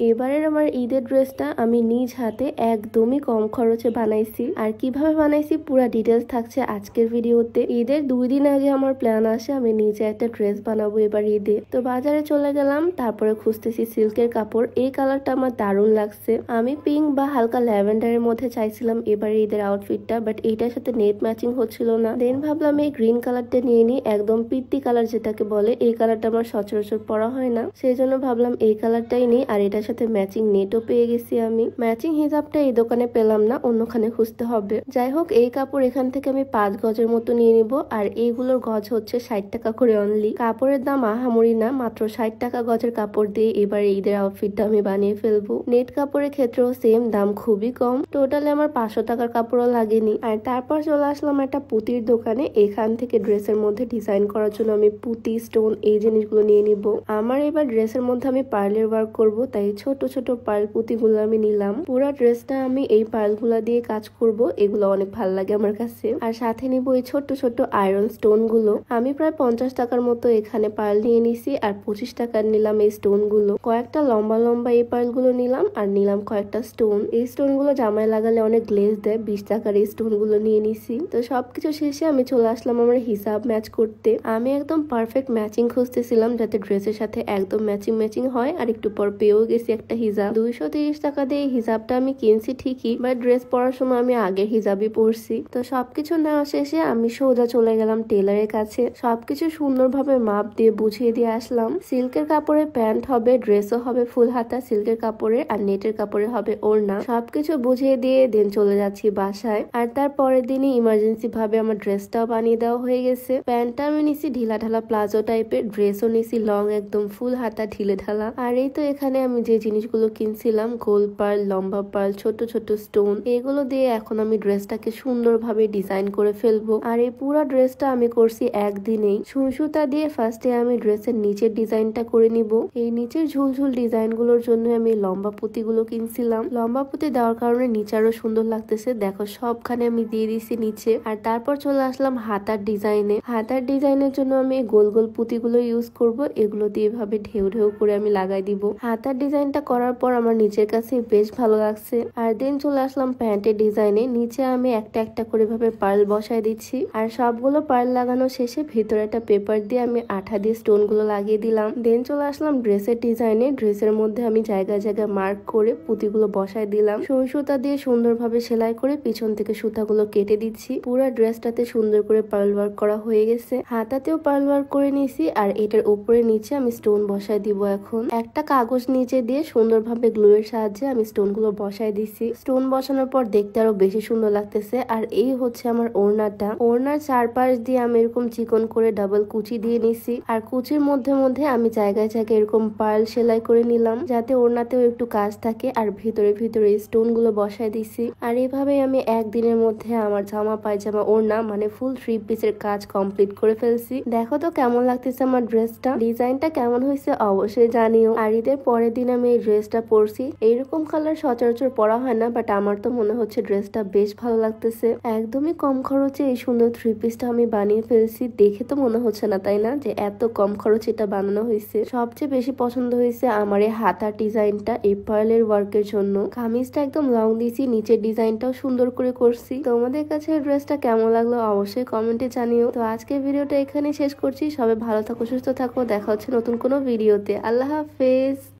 এবারের আমার ঈদের ড্রেসটা আমি নিজ হাতে একদমই কম খরচে বানাইছি। আর কিভাবে বানাইছি পুরো ডিটেলস থাকছে আজকের ভিডিওতে। ঈদের 2 দিন আগে আমার প্ল্যান আসে আমি নিজে একটা ড্রেস বানাবো এবার ঈদে। তো বাজারে চলে গেলাম, তারপরে খুঁজতেছি সিল্কের কাপড়। এই কালারটা আমার দারুণ লাগছে। আমি পিঙ্ক বা হালকা ল্যাভেন্ডারের মধ্যে চাইছিলাম এবার ঈদের আউটফিটটা, বাট এইটার সাথে নেট ম্যাচিং হচ্ছিল না। দেন ভাবলাম এই গ্রিন কালারটা নিয়ে নিই, একদম পিত্তি কালার যেটাকে বলে। এই কালারটা আমার সচরাচর পরা হয় না, সেই জন্য ভাবলাম এই কালারটাই নিই। আর এটার সাথে ম্যাচিং নেটও পেয়ে গেছি আমি। ম্যাচিং হিজাবটা এই দোকানে পেলাম না, অন্যখানে খুঁজতে হবে। যাই হোক, এই কাপড় এখান থেকে আমি 5 গজের মতো নিয়ে নিব। আর এইগুলোর গজ হচ্ছে 60 টাকা করে অনলি। কাপড়ের দাম আহামরি না, মাত্র 60 টাকা গজের কাপড় দিয়ে এবার ঈদের আউটফিটটা আমি বানিয়ে ফেলবো। নেট কাপড়ের ক্ষেত্রেও সেম দাম, খুবই কম। টোটালে আমার 500 টাকার কাপড়ও লাগেনি। আর তারপর চলে আসলাম একটা পুঁতির দোকানে। এখান থেকে ড্রেসের মধ্যে ডিজাইন করার জন্য আমি পুঁতি, স্টোন এই জিনিসগুলো নিয়ে নিব। আমার এবার ড্রেসের মধ্যে আমি পার্লের ওয়ার্ক করব, তাই ছোট ছোট পার্ল পুঁতিগুলো আমি নিলাম। পুরো ড্রেসটা আমি এই পার্লগুলা দিয়ে কাজ করব, এগুলো অনেক ভালো লাগে আমার কাছে। আর সাথে নিব এই ছোট ছোট আয়রন স্টোন গুলো। আমি প্রায় 50 টাকার মতো এখানে পার্ল নিয়ে নিছি, আর 25 টাকার নিলাম এই স্টোন গুলো। কয়েকটা লম্বা লম্বা এই পার্ল গুলো নিলাম, আর নিলাম কয়েকটা স্টোন। এই স্টোন গুলো জামায় লাগালে অনেক গ্লেজ দেয়। 20 টাকার এই স্টোন গুলো নিয়ে নিছি। তো সবকিছু শেষে আমি চলে আসলাম আমার হিসাব ম্যাচ করতে। আমি একদম পারফেক্ট ম্যাচিং খুঁজতেছিলাম, যাতে ড্রেসের সাথে একদম ম্যাচিং হয়। আর একটু পর পেয়েও গেছি একটা হিজাব। 230 টাকা দিয়ে এই হিজাবটা আমি কিনছি ঠিকই, বাট ড্রেস পরার সময় আমি আগের হিজাবই পরছি। তো সবকিছু নেওয়া শেষে আমি সোজা চলে গেলাম টেলারের কাছে। সবকিছু সুন্দরভাবে মাপ দিয়ে বুঝিয়ে দিয়ে আসলাম। সিল্কের কাপড়ে প্যান্ট হবে, ড্রেসও হবে ফুল হাতা সিল্কের কাপড়ে, আর নেটের কাপড়ে হবে ওড়না। সবকিছু বুঝিয়ে দিয়ে দেন চলে যাচ্ছি বাসায়। আর তার পরের দিনই ইমার্জেন্সি ভাবে আমার ড্রেসটাও বানিয়ে দেওয়া হয়ে গেছে। প্যান্টটা আমি নিছি ঢিলা ঢালা প্লাজো টাইপের, ড্রেসও নিছি লং একদম ফুল হাতা ঢিলে ঢালা। আর এই তো এখানে আমি যে জিনিসগুলো কিনছিলাম, গোল পার্ল, লম্বা পার্ল, ছোট ছোট স্টোন, এগুলো দিয়ে এখন আমি ড্রেসটাকে সুন্দরভাবে ডিজাইন করে ফেলবো। আর এই পুরো ড্রেসটা আমি করছি একদিনেই। সুতা দিয়ে ফার্স্টে আমি ড্রেসের নিচের ডিজাইনটা করে নিব। এই নিচের ঝুলঝুল ডিজাইন গুলোর জন্য আমি লম্বা পুঁতি গুলো কিনছিলাম। লম্বা পুঁতি দেওয়ার কারণে নিচে আরো সুন্দর লাগতেছে। দেখো সবখানে আমি দিয়ে দিছি নিচে। আর তারপর চলে আসলাম হাতার ডিজাইনে। হাতার ডিজাইনের জন্য আমি গোল গোল পুঁতি গুলো ইউজ করব। এগুলো দিয়ে এভাবে ঢেউ ঢেউ করে আমি লাগাই দিব। হাতার ডিজাইনটা করার পর আমার নিচের কাছে বেশ ভালো লাগছে। আর দেন চলে আসলাম প্যান্টের ডিজাইনে। নিচে আমি একটা একটা করে ভাবে পার্ল বসাই দিচ্ছি। আর সবগুলো পার্ল লাগানো শেষে ভিতরে একটা পেপার দিয়ে আমি আঠা দিয়ে স্টোন গুলো লাগিয়ে দিলাম। দেন চলে আসলাম ড্রেসের ডিজাইনে। ড্রেসের মধ্যে আমি জায়গায় জায়গায় মার্ক করে পুঁতিগুলো বসাই দিলাম। সুতা দিয়ে সুন্দরভাবে সেলাই করে পিছন থেকে সুতাগুলো কেটে দিচ্ছি। পুরো ড্রেসটাতে সুন্দর করে পার্ল ওয়ার্ক করা হয়ে গেছে। হাতাতেও পার্ল ওয়ার্ক করে নিয়েছি। আর এটার উপরে নিচে আমি স্টোন বসাই দিব। এখন একটা কাগজ নিচে দিয়ে সুন্দরভাবে গ্লু এর সাহায্যে আমি স্টোন গুলো বসাই দিছি। স্টোন বসানোর পর দেখতে আরো বেশি সুন্দর লাগতেছে। আর এই হচ্ছে আমার ওড়নাটা। ওড়নার চারপাশ দিয়ে আমি এরকম চিকন করে ডাবল কুচি দিয়ে নিছি। আর কুচির মধ্যে মধ্যে আমি জায়গায় জায়গায় এরকম পার্ল সেলাই করে নিলাম, যাতে ওড়নাতেও একটু কাজ থাকে। আর ভিতরে ভিতরে স্টোন গুলো বসাই দিছি। আর এইভাবে আমি একদিনের মধ্যে আমার জামা পায়জামা ওড়না মানে ফুল 3 পিসের কাজ কমপ্লিট করে ফেলছি। দেখো তো কেমন লাগতেছে আমার ড্রেসটা। ডিজাইনটা কেমন হয়েছে অবশ্যই জানিও। আর ঈদের পরের দিন আমি এই ড্রেসটা পরছি। এইরকম কালার সচরাচর পরা হয় না, বাট আমার তো মনে হচ্ছে ড্রেসটা বেশ ভালো লাগতেছে। একদমই কম খরচে এই সুন্দর 3 পিসটা আমি বানিয়ে ফেলছি। দেখে তো মনে হচ্ছে না, তাই না, যে এত কম খরচে এটা বানানো হয়েছে। সবচেয়ে বেশি পছন্দ হয়েছে আমার এই হাতার ডিজাইনটা, এই পার্লের ওয়ার্কের জন্য। কামিজটা একদম লং দিয়েছি, নিচের ডিজাইনটাও সুন্দর করে করছি। তোমাদের কাছে ড্রেসটা কেমন লাগলো অবশ্যই কমেন্টে জানিও। তো আজকের ভিডিওটা এখানে শেষ করছি। সবাই ভালো থাকো, সুস্থ থাকো। দেখা হচ্ছে নতুন কোনো ভিডিওতে। আল্লাহ হাফেজ।